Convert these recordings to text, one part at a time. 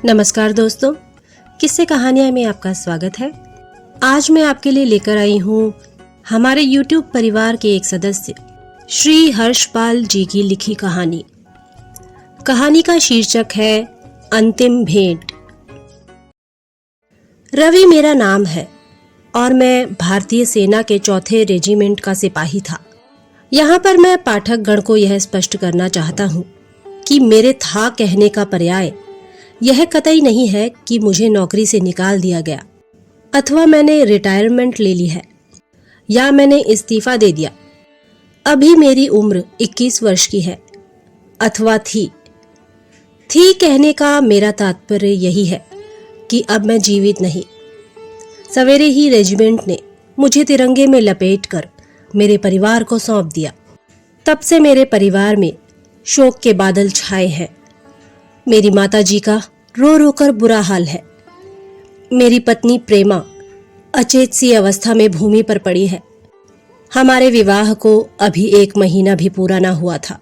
नमस्कार दोस्तों, किस्से कहानियां में आपका स्वागत है। आज मैं आपके लिए लेकर आई हूँ हमारे YouTube परिवार के एक सदस्य श्री हर्षपाल जी की लिखी कहानी। कहानी का शीर्षक है अंतिम भेंट। रवि मेरा नाम है और मैं भारतीय सेना के 4थे रेजिमेंट का सिपाही था। यहाँ पर मैं पाठक गण को यह स्पष्ट करना चाहता हूँ कि मेरे था कहने का पर्याय यह कतई नहीं है कि मुझे नौकरी से निकाल दिया गया अथवा मैंने रिटायरमेंट ले ली है या मैंने इस्तीफा दे दिया। अभी मेरी उम्र 21 वर्ष की है अथवा थी कहने का मेरा तात्पर्य यही है कि अब मैं जीवित नहीं। सवेरे ही रेजिमेंट ने मुझे तिरंगे में लपेटकर मेरे परिवार को सौंप दिया। तब से मेरे परिवार में शोक के बादल छाए हैं। मेरी माताजी का रो रो कर बुरा हाल है। मेरी पत्नी प्रेमा अचेत सी अवस्था में भूमि पर पड़ी है। हमारे विवाह को अभी 1 महीना भी पूरा ना हुआ था।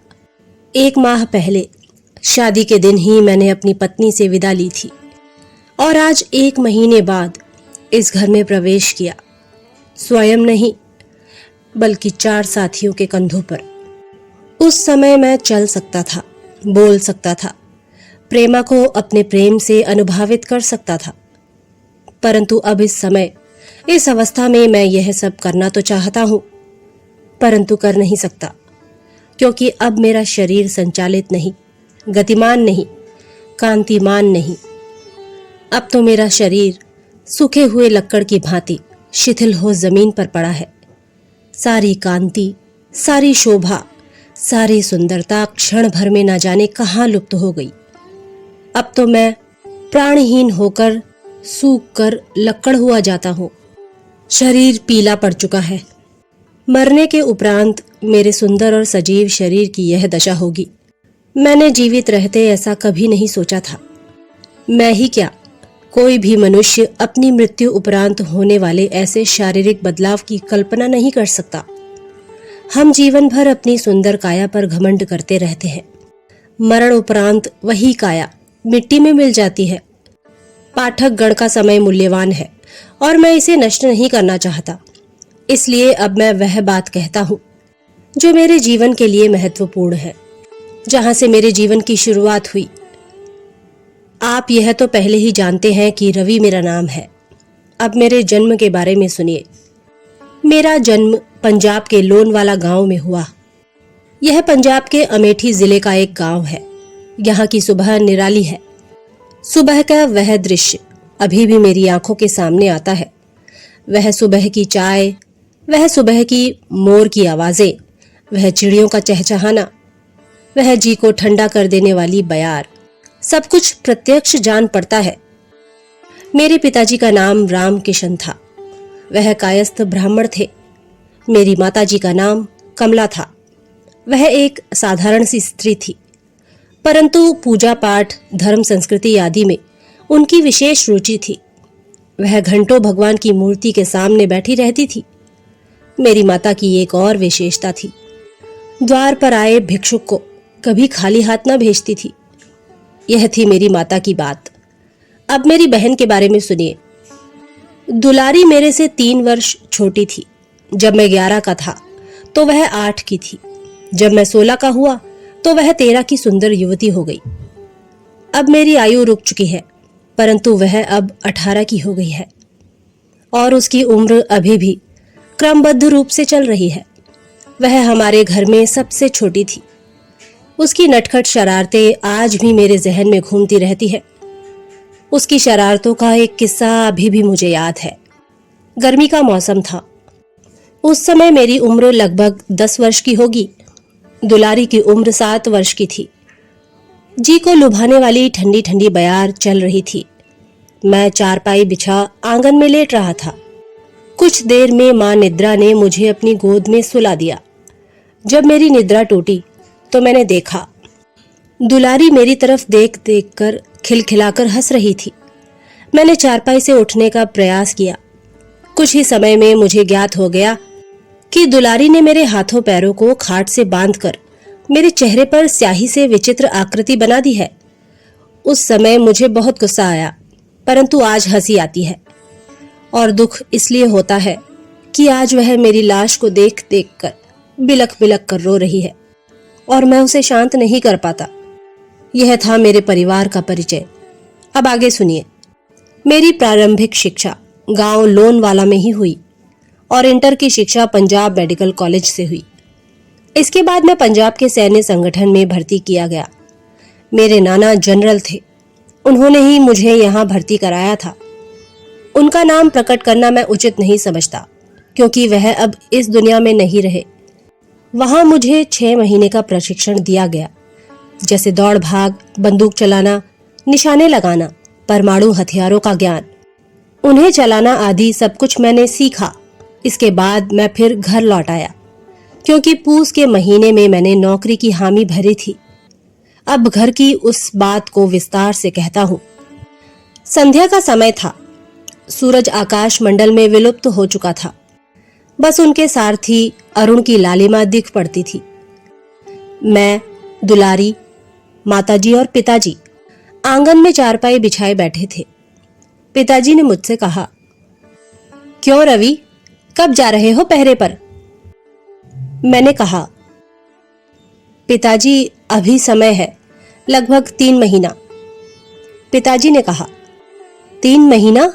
1 माह पहले शादी के दिन ही मैंने अपनी पत्नी से विदा ली थी और आज 1 महीने बाद इस घर में प्रवेश किया। स्वयं नहीं बल्कि 4 साथियों के कंधों पर। उस समय मैं चल सकता था, बोल सकता था, प्रेमा को अपने प्रेम से अनुभावित कर सकता था, परंतु अब इस समय इस अवस्था में मैं यह सब करना तो चाहता हूँ परंतु कर नहीं सकता, क्योंकि अब मेरा शरीर संचालित नहीं, गतिमान नहीं, कांतिमान नहीं। अब तो मेरा शरीर सूखे हुए लक्कड़ की भांति शिथिल हो जमीन पर पड़ा है। सारी कांति, सारी शोभा, सारी सुंदरता क्षण भर में न जाने कहाँ लुप्त हो गई। अब तो मैं प्राणहीन होकर सूख कर लक्कड़ हुआ जाता हूँ। शरीर पीला पड़ चुका है। मरने के उपरांत मेरे सुंदर और सजीव शरीर की यह दशा होगी। मैंने जीवित रहते ऐसा कभी नहीं सोचा था। मैं ही क्या, कोई भी मनुष्य अपनी मृत्यु उपरांत होने वाले ऐसे शारीरिक बदलाव की कल्पना नहीं कर सकता। हम जीवन भर अपनी सुंदर काया पर घमंड करते रहते हैं। मरण उपरांत वही काया मिट्टी में मिल जाती है। पाठक गण का समय मूल्यवान है और मैं इसे नष्ट नहीं करना चाहता। इसलिए अब मैं वह बात कहता हूँ जो मेरे जीवन के लिए महत्वपूर्ण है, जहाँ से मेरे जीवन की शुरुआत हुई। आप यह तो पहले ही जानते हैं कि रवि मेरा नाम है। अब मेरे जन्म के बारे में सुनिए। मेरा जन्म पंजाब के लोनवाला गांव में हुआ। यह पंजाब के अमेठी जिले का एक गांव है। यहाँ की सुबह निराली है। सुबह का वह दृश्य अभी भी मेरी आंखों के सामने आता है। वह सुबह की चाय, वह सुबह की मोर की आवाजें, वह चिड़ियों का चहचहाना, वह जी को ठंडा कर देने वाली बयार, सब कुछ प्रत्यक्ष जान पड़ता है। मेरे पिताजी का नाम राम किशन था। वह कायस्थ ब्राह्मण थे। मेरी माताजी का नाम कमला था। वह एक साधारण सी स्त्री थी, परंतु पूजा पाठ, धर्म, संस्कृति आदि में उनकी विशेष रुचि थी। वह घंटों भगवान की मूर्ति के सामने बैठी रहती थी। मेरी माता की एक और विशेषता थी। द्वार पर आए भिक्षुक को कभी खाली हाथ न भेजती थी। यह थी मेरी माता की बात। अब मेरी बहन के बारे में सुनिए। दुलारी मेरे से 3 वर्ष छोटी थी। जब मैं 11 का था तो वह 8 की थी। जब मैं 16 का हुआ तो वह 13 की सुंदर युवती हो गई। अब मेरी आयु रुक चुकी है, परंतु वह अब 18 की हो गई है और उसकी उम्र अभी भी क्रमबद्ध रूप से चल रही है। वह हमारे घर में सबसे छोटी थी। उसकी नटखट शरारतें आज भी मेरे जहन में घूमती रहती है। उसकी शरारतों का एक किस्सा अभी भी मुझे याद है। गर्मी का मौसम था। उस समय मेरी उम्र लगभग 10 वर्ष की होगी। दुलारी की उम्र 7 वर्ष की थी। जी को लुभाने वाली ठंडी ठंडी बयार चल रही थी। मैं चारपाई बिछा आंगन में लेट रहा था। कुछ देर में मां निद्रा ने मुझे अपनी गोद में सुला दिया। जब मेरी निद्रा टूटी तो मैंने देखा दुलारी मेरी तरफ देख देख कर खिलखिलाकर हंस रही थी। मैंने चारपाई से उठने का प्रयास किया। कुछ ही समय में मुझे ज्ञात हो गया कि दुलारी ने मेरे हाथों पैरों को खाट से बांधकर मेरे चेहरे पर स्याही से विचित्र आकृति बना दी है। उस समय मुझे बहुत गुस्सा आया, परंतु आज हंसी आती है। और दुख इसलिए होता है कि आज वह मेरी लाश को देख देख कर बिलख बिलख कर रो रही है और मैं उसे शांत नहीं कर पाता। यह था मेरे परिवार का परिचय। अब आगे सुनिए। मेरी प्रारंभिक शिक्षा गांव लोनवाला में ही हुई और इंटर की शिक्षा पंजाब मेडिकल कॉलेज से हुई। इसके बाद मैं पंजाब के सैन्य संगठन में भर्ती किया गया। मेरे नाना जनरल थे, उन्होंने ही मुझे यहाँ भर्ती कराया था। उनका नाम प्रकट करना मैं उचित नहीं समझता, क्योंकि वह अब इस दुनिया में नहीं रहे। वहां मुझे 6 महीने का प्रशिक्षण दिया गया, जैसे दौड़ भाग, बंदूक चलाना, निशाने लगाना, परमाणु हथियारों का ज्ञान, उन्हें चलाना आदि सब कुछ मैंने सीखा। इसके बाद मैं फिर घर लौट आया, क्योंकि पूस के महीने में मैंने नौकरी की हामी भरी थी। अब घर की उस बात को विस्तार से कहता हूँ। संध्या का समय था। सूरज आकाश मंडल में विलुप्त हो चुका था। बस उनके सारथी अरुण की लालिमा दिख पड़ती थी। मैं, दुलारी, माताजी और पिताजी आंगन में चारपाई बिछाए बैठे थे। पिताजी ने मुझसे कहा, क्यों रवि, कब जा रहे हो पहरे पर? मैंने कहा, पिताजी अभी समय है, लगभग 3 महीना। पिताजी ने कहा, 3 महीना?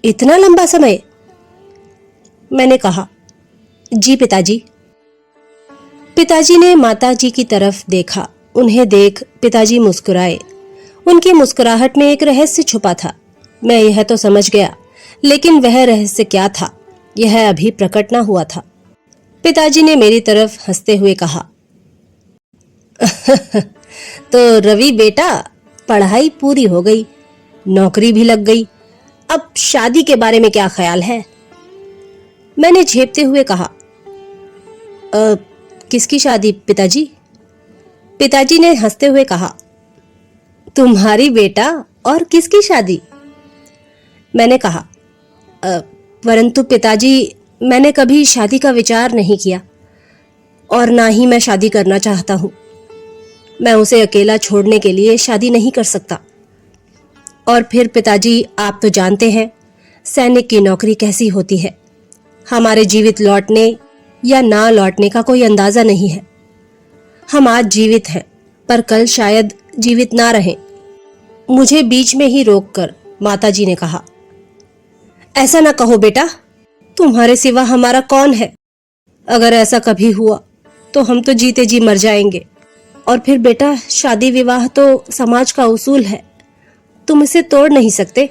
इतना लंबा समय? मैंने कहा, जी पिताजी। पिताजी ने माताजी की तरफ देखा। उन्हें देख पिताजी मुस्कुराए। उनकी मुस्कुराहट में एक रहस्य छुपा था। मैं यह तो समझ गया, लेकिन वह रहस्य क्या था, यह अभी प्रकट न हुआ था। पिताजी ने मेरी तरफ हंसते हुए कहा, तो रवि बेटा, पढ़ाई पूरी हो गई, नौकरी भी लग गई, अब शादी के बारे में क्या ख्याल है? मैंने झेपते हुए कहा, किसकी शादी पिताजी? पिताजी ने हंसते हुए कहा, तुम्हारी बेटा, और किसकी शादी? मैंने कहा, परंतु पिताजी, मैंने कभी शादी का विचार नहीं किया और ना ही मैं शादी करना चाहता हूं। मैं उसे अकेला छोड़ने के लिए शादी नहीं कर सकता। और फिर पिताजी, आप तो जानते हैं सैनिक की नौकरी कैसी होती है। हमारे जीवित लौटने या ना लौटने का कोई अंदाजा नहीं है। हम आज जीवित हैं, पर कल शायद जीवित ना रहें। मुझे बीच में ही रोककर माताजी ने कहा, ऐसा ना कहो बेटा, तुम्हारे सिवा हमारा कौन है? अगर ऐसा कभी हुआ तो हम तो जीते जी मर जाएंगे। और फिर बेटा, शादी विवाह तो समाज का उसूल है, तुम इसे तोड़ नहीं सकते।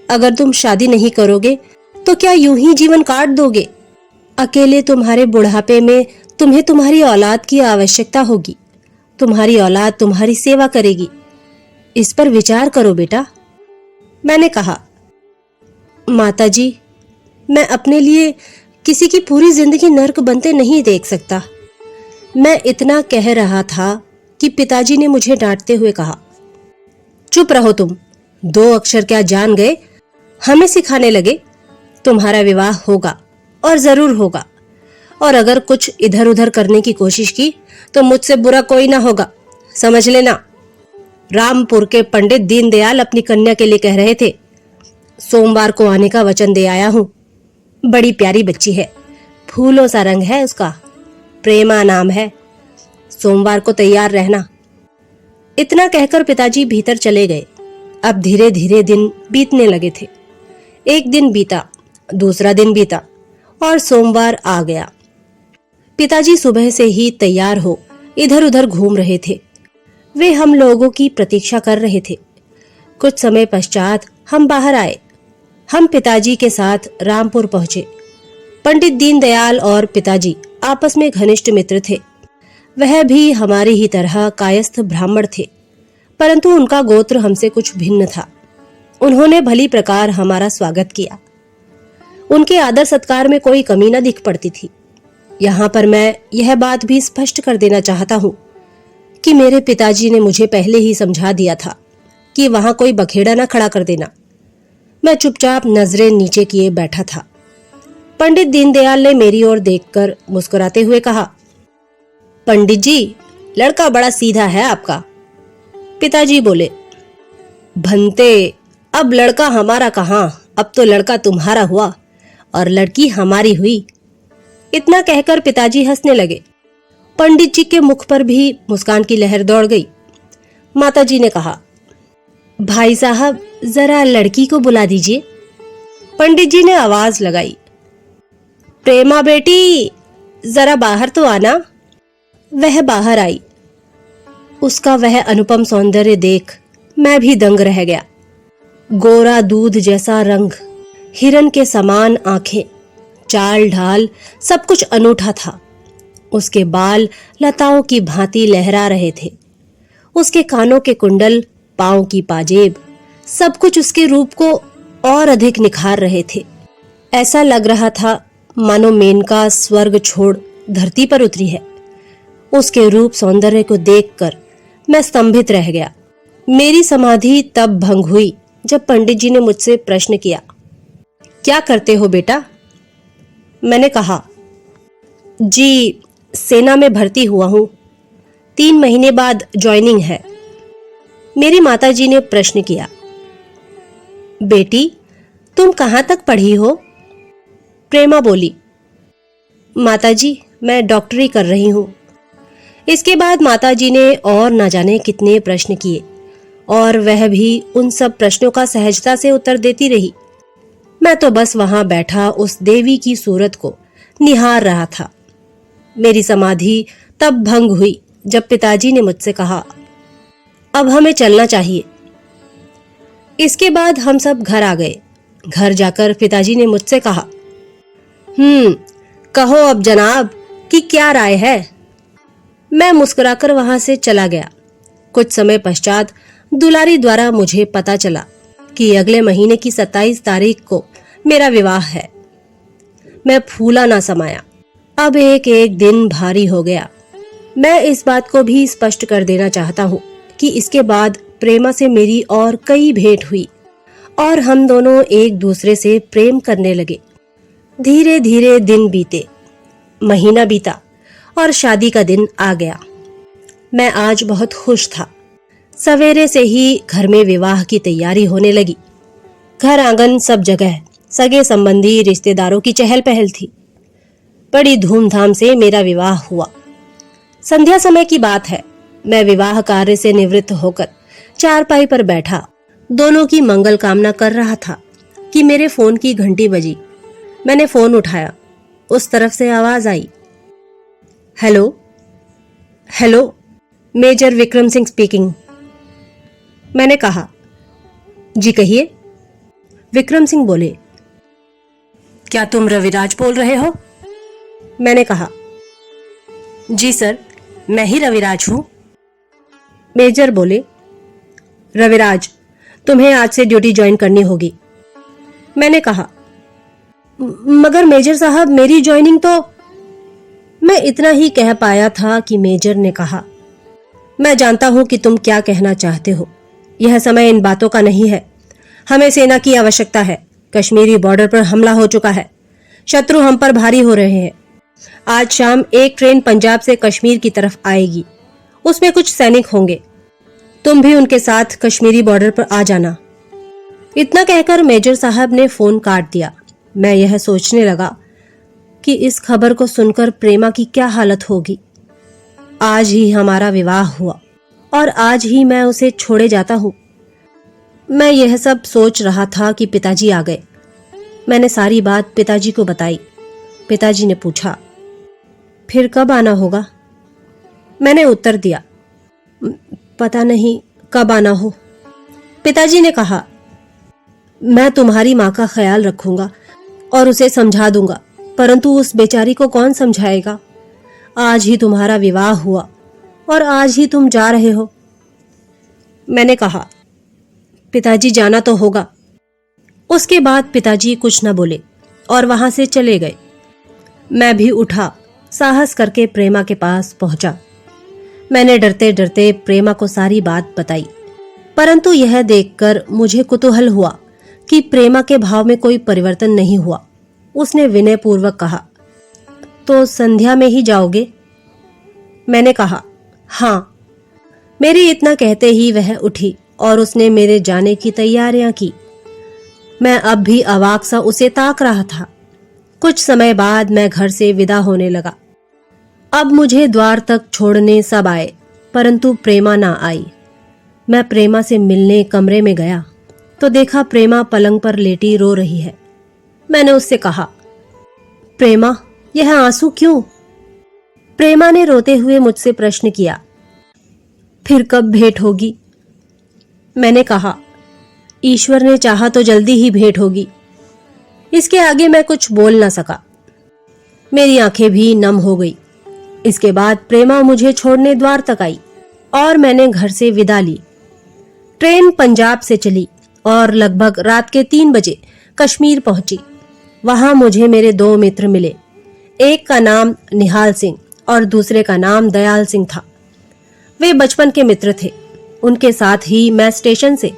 अगर तुम शादी नहीं करोगे तो क्या यूं ही जीवन काट दोगे? अकेले तुम्हारे बुढ़ापे में तुम्हें तुम्हारी औलाद की आवश्यकता होगी। तुम्हारी औलाद तुम्हारी सेवा करेगी। इस पर विचार करो बेटा। मैंने कहा, माताजी, मैं अपने लिए किसी की पूरी जिंदगी नर्क बनते नहीं देख सकता। मैं इतना कह रहा था कि पिताजी ने मुझे डांटते हुए कहा, चुप रहो तुम, 2 अक्षर क्या जान गए, हमें सिखाने लगे। तुम्हारा विवाह होगा और जरूर होगा, और अगर कुछ इधर उधर करने की कोशिश की तो मुझसे बुरा कोई ना होगा, समझ लेना। रामपुर के पंडित दीनदयाल अपनी कन्या के लिए कह रहे थे, सोमवार को आने का वचन दे आया हूं। बड़ी प्यारी बच्ची है, फूलों सा रंग है उसका, प्रेमा नाम है। सोमवार को तैयार रहना। इतना कहकर पिताजी भीतर चले गए। अब धीरे धीरे दिन बीतने लगे थे। एक दिन बीता, दूसरा दिन बीता और सोमवार आ गया। पिताजी सुबह से ही तैयार हो इधर उधर घूम रहे थे। वे हम लोगों की प्रतीक्षा कर रहे थे। कुछ समय पश्चात हम बाहर आए। हम पिताजी के साथ रामपुर पहुंचे। पंडित दीनदयाल और पिताजी आपस में घनिष्ठ मित्र थे। वह भी हमारी ही तरह कायस्थ ब्राह्मण थे, परंतु उनका गोत्र हमसे कुछ भिन्न था। उन्होंने भली प्रकार हमारा स्वागत किया। उनके आदर सत्कार में कोई कमी न दिख पड़ती थी। यहाँ पर मैं यह बात भी स्पष्ट कर देना चाहता हूँ कि मेरे पिताजी ने मुझे पहले ही समझा दिया था कि वहां कोई बखेड़ा न खड़ा कर देना। मैं चुपचाप नजरें नीचे किए बैठा था। पंडित दीनदयाल ने मेरी ओर देखकर मुस्कुराते हुए कहा, पंडित जी, लड़का बड़ा सीधा है आपका। पिताजी बोले, भंते, अब लड़का हमारा कहाँ, अब तो लड़का तुम्हारा हुआ और लड़की हमारी हुई। इतना कहकर पिताजी हंसने लगे। पंडित जी के मुख पर भी मुस्कान की लहर दौड़ गई। माताजी ने कहा, भाई साहब जरा लड़की को बुला दीजिए। पंडित जी ने आवाज लगाई, प्रेमा बेटी जरा बाहर तो आना। वह बाहर आई। उसका वह अनुपम सौंदर्य देख मैं भी दंग रह गया। गोरा दूध जैसा रंग, हिरन के समान आंखें, चाल ढाल सब कुछ अनूठा था। उसके बाल लताओं की भांति लहरा रहे थे। उसके कानों के कुंडल, पांव की पाजेब, सब कुछ उसके रूप को और अधिक निखार रहे थे। ऐसा लग रहा था मानो मेनका स्वर्ग छोड़ धरती पर उतरी है। उसके रूप सौंदर्य को देखकर मैं स्तंभित रह गया। मेरी समाधि तब भंग हुई जब पंडित जी ने मुझसे प्रश्न किया, क्या करते हो बेटा? मैंने कहा, जी सेना में भर्ती हुआ हूं, 3 महीने बाद ज्वाइनिंग है। मेरी माताजी ने प्रश्न किया, बेटी तुम कहां तक पढ़ी हो? प्रेमा बोली, माताजी मैं डॉक्टरी कर रही हूं। इसके बाद माताजी ने और न जाने कितने प्रश्न किए और वह भी उन सब प्रश्नों का सहजता से उत्तर देती रही। मैं तो बस वहां बैठा उस देवी की सूरत को निहार रहा था। मेरी समाधि तब भंग हुई जब पिताजी ने मुझसे कहा, अब हमें चलना चाहिए। इसके बाद हम सब घर आ गए। घर जाकर पिताजी ने मुझसे कहा, कहो अब जनाब कि क्या राय है? मैं मुस्कुराकर वहां से चला गया। कुछ समय पश्चात दुलारी द्वारा मुझे पता चला कि अगले महीने की 27 तारीख को मेरा विवाह है। मैं फूला ना समाया। अब एक एक दिन भारी हो गया। मैं इस बात को भी स्पष्ट कर देना चाहता हूँ कि इसके बाद प्रेमा से मेरी और कई भेंट हुई और हम दोनों एक दूसरे से प्रेम करने लगे। धीरे धीरे दिन बीते, महीना बीता और शादी का दिन आ गया। मैं आज बहुत खुश था। सवेरे से ही घर में विवाह की तैयारी होने लगी। घर आंगन सब जगह सगे संबंधी रिश्तेदारों की चहल पहल थी। बड़ी धूमधाम से मेरा विवाह हुआ। संध्या समय की बात है। मैं विवाह कार्य से निवृत्त होकर चारपाई पर बैठा दोनों की मंगल कामना कर रहा था कि मेरे फोन की घंटी बजी। मैंने फोन उठाया। उस तरफ से आवाज आई, hello hello, major Vikram Singh speaking. मैंने कहा, जी कहिए। विक्रम सिंह बोले, क्या तुम रविराज बोल रहे हो? मैंने कहा, जी सर, मैं ही रविराज हूं। मेजर बोले, रविराज तुम्हें आज से ड्यूटी ज्वाइन करनी होगी। मैंने कहा, मगर मेजर साहब मेरी ज्वाइनिंग तो। मैं इतना ही कह पाया था कि मेजर ने कहा, मैं जानता हूं कि तुम क्या कहना चाहते हो। यह समय इन बातों का नहीं है। हमें सेना की आवश्यकता है। कश्मीरी बॉर्डर पर हमला हो चुका है। शत्रु हम पर भारी हो रहे हैं। आज शाम एक ट्रेन पंजाब से कश्मीर की तरफ आएगी। उसमें कुछ सैनिक होंगे। तुम भी उनके साथ कश्मीरी बॉर्डर पर आ जाना। इतना कहकर मेजर साहब ने फोन काट दिया। मैं यह सोचने लगा कि इस खबर को सुनकर प्रेमा की क्या हालत होगी। आज ही हमारा विवाह हुआ और आज ही मैं उसे छोड़े जाता हूं। मैं यह सब सोच रहा था कि पिताजी आ गए। मैंने सारी बात पिताजी को बताई। पिताजी ने पूछा, फिर कब आना होगा? मैंने उत्तर दिया, पता नहीं कब आना हो। पिताजी ने कहा, मैं तुम्हारी माँ का ख्याल रखूंगा और उसे समझा दूंगा, परंतु उस बेचारी को कौन समझाएगा? आज ही तुम्हारा विवाह हुआ और आज ही तुम जा रहे हो। मैंने कहा, पिताजी जाना तो होगा। उसके बाद पिताजी कुछ न बोले और वहां से चले गए। मैं भी उठा, साहस करके प्रेमा के पास पहुंचा। मैंने डरते डरते प्रेमा को सारी बात बताई, परंतु यह देखकर मुझे कुतूहल हुआ कि प्रेमा के भाव में कोई परिवर्तन नहीं हुआ। उसने विनयपूर्वक कहा, तो संध्या में ही जाओगे? मैंने कहा, हाँ। मेरी इतना कहते ही वह उठी और उसने मेरे जाने की तैयारियां की। मैं अब भी अवाक सा उसे ताक रहा था। कुछ समय बाद मैं घर से विदा होने लगा। अब मुझे द्वार तक छोड़ने सब आए, परंतु प्रेमा ना आई। मैं प्रेमा से मिलने कमरे में गया तो देखा प्रेमा पलंग पर लेटी रो रही है। मैंने उससे कहा, प्रेमा, यह आंसू क्यों? प्रेमा ने रोते हुए मुझसे प्रश्न किया, फिर कब भेंट होगी? मैंने कहा, ईश्वर ने चाहा तो जल्दी ही भेंट होगी। इसके आगे मैं कुछ बोल ना सका। मेरी आंखें भी नम हो गई। इसके बाद प्रेमा मुझे छोड़ने द्वार तक आई और मैंने घर से विदा ली। ट्रेन पंजाब से चली और लगभग रात के 3 बजे कश्मीर पहुंची। वहां मुझे मेरे 2 मित्र मिले। एक का नाम निहाल सिंह और दूसरे का नाम दयाल सिंह था। वे बचपन के मित्र थे। उनके साथ ही मैं स्टेशन से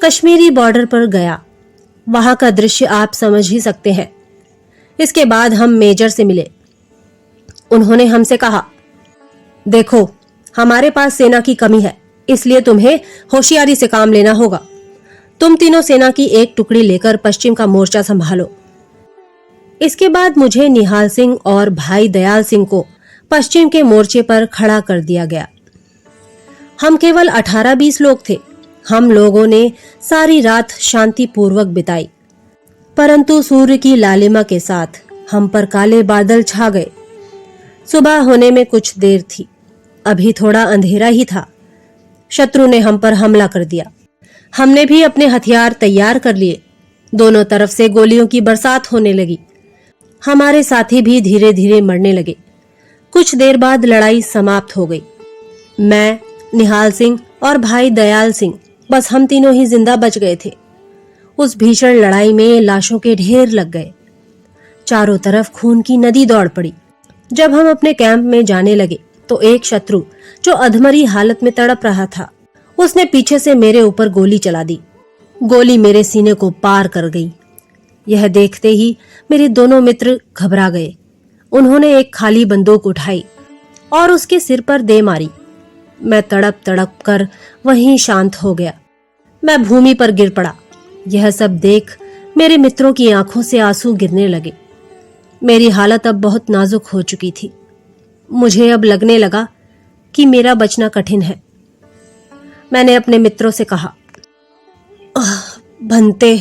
कश्मीरी बॉर्डर पर गया। वहां का दृश्य आप समझ ही सकते हैं। इसके बाद हम मेजर से मिले। उन्होंने हमसे कहा, देखो, हमारे पास सेना की कमी है, इसलिए तुम्हें होशियारी से काम लेना होगा। तुम तीनों सेना की एक टुकड़ी लेकर पश्चिम का मोर्चा संभालो। इसके बाद मुझे निहाल सिंह और भाई दयाल सिंह को पश्चिम के मोर्चे पर खड़ा कर दिया गया। हम केवल 18-20 लोग थे। हम लोगों ने सारी रात शांतिपूर्वक बिताई, परंतु सूर्य की लालिमा के साथ हम पर काले बादल छा गए। सुबह होने में कुछ देर थी। अभी थोड़ा अंधेरा ही था। शत्रु ने हम पर हमला कर दिया। हमने भी अपने हथियार तैयार कर लिए। दोनों तरफ से गोलियों की बरसात होने लगी। हमारे साथी भी धीरे धीरे मरने लगे। कुछ देर बाद लड़ाई समाप्त हो गई। मैं, निहाल सिंह और भाई दयाल सिंह, बस हम तीनों ही जिंदा बच गए थे। उस भीषण लड़ाई में लाशों के ढेर लग गए। चारों तरफ खून की नदी दौड़ पड़ी। जब हम अपने कैंप में जाने लगे तो एक शत्रु जो अधमरी हालत में तड़प रहा था, उसने पीछे से मेरे ऊपर गोली चला दी। गोली मेरे सीने को पार कर गई। यह देखते ही मेरे दोनों मित्र घबरा गए। उन्होंने एक खाली बंदूक उठाई और उसके सिर पर दे मारी। मैं तड़प तड़प कर वहीं शांत हो गया। मैं भूमि पर गिर पड़ा। यह सब देख मेरे मित्रों की आंखों से आंसू गिरने लगे। मेरी हालत अब बहुत नाजुक हो चुकी थी। मुझे अब लगने लगा कि मेरा बचना कठिन है। मैंने अपने मित्रों से कहा, बंते,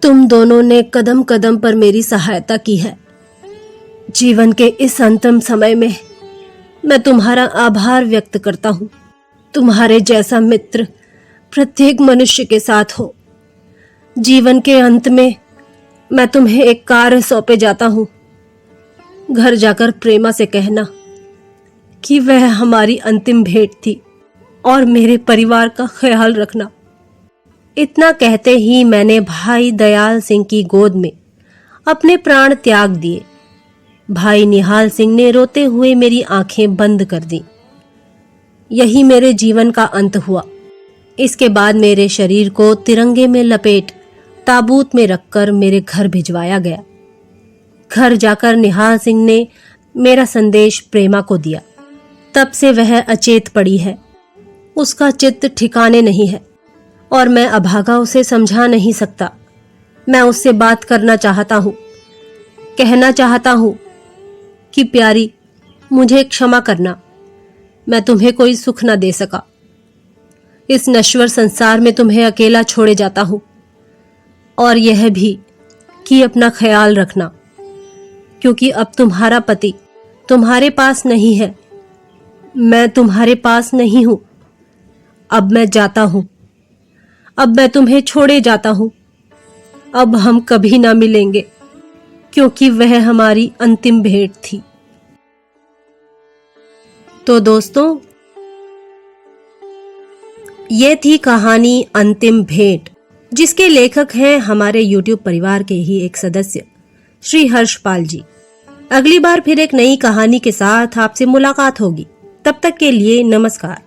तुम दोनों ने कदम कदम पर मेरी सहायता की है। जीवन के इस अंतिम समय में मैं तुम्हारा आभार व्यक्त करता हूं। तुम्हारे जैसा मित्र प्रत्येक मनुष्य के साथ हो। जीवन के अंत में मैं तुम्हें एक कार्य सौंपे जाता हूं। घर जाकर प्रेमा से कहना कि वह हमारी अंतिम भेंट थी और मेरे परिवार का ख्याल रखना। इतना कहते ही मैंने भाई दयाल सिंह की गोद में अपने प्राण त्याग दिए। भाई निहाल सिंह ने रोते हुए मेरी आंखें बंद कर दी। यही मेरे जीवन का अंत हुआ। इसके बाद मेरे शरीर को तिरंगे में लपेट ताबूत में रखकर मेरे घर भिजवाया गया। घर जाकर निहाल सिंह ने मेरा संदेश प्रेमा को दिया। तब से वह अचेत पड़ी है। उसका चित्त ठिकाने नहीं है और मैं अभागा उसे समझा नहीं सकता। मैं उससे बात करना चाहता हूँ, कहना चाहता हूँ कि प्यारी, मुझे क्षमा करना। मैं तुम्हें कोई सुख न दे सका। इस नश्वर संसार में तुम्हें अकेला छोड़े जाता हूँ। और यह भी कि अपना ख्याल रखना, क्योंकि अब तुम्हारा पति तुम्हारे पास नहीं है। मैं तुम्हारे पास नहीं हूं। अब मैं जाता हूं। अब मैं तुम्हें छोड़े जाता हूं। अब हम कभी ना मिलेंगे, क्योंकि वह हमारी अंतिम भेंट थी। तो दोस्तों, ये थी कहानी अंतिम भेंट, जिसके लेखक हैं हमारे YouTube परिवार के ही एक सदस्य श्री हर्षपाल जी। अगली बार फिर एक नई कहानी के साथ आपसे मुलाकात होगी। तब तक के लिए नमस्कार।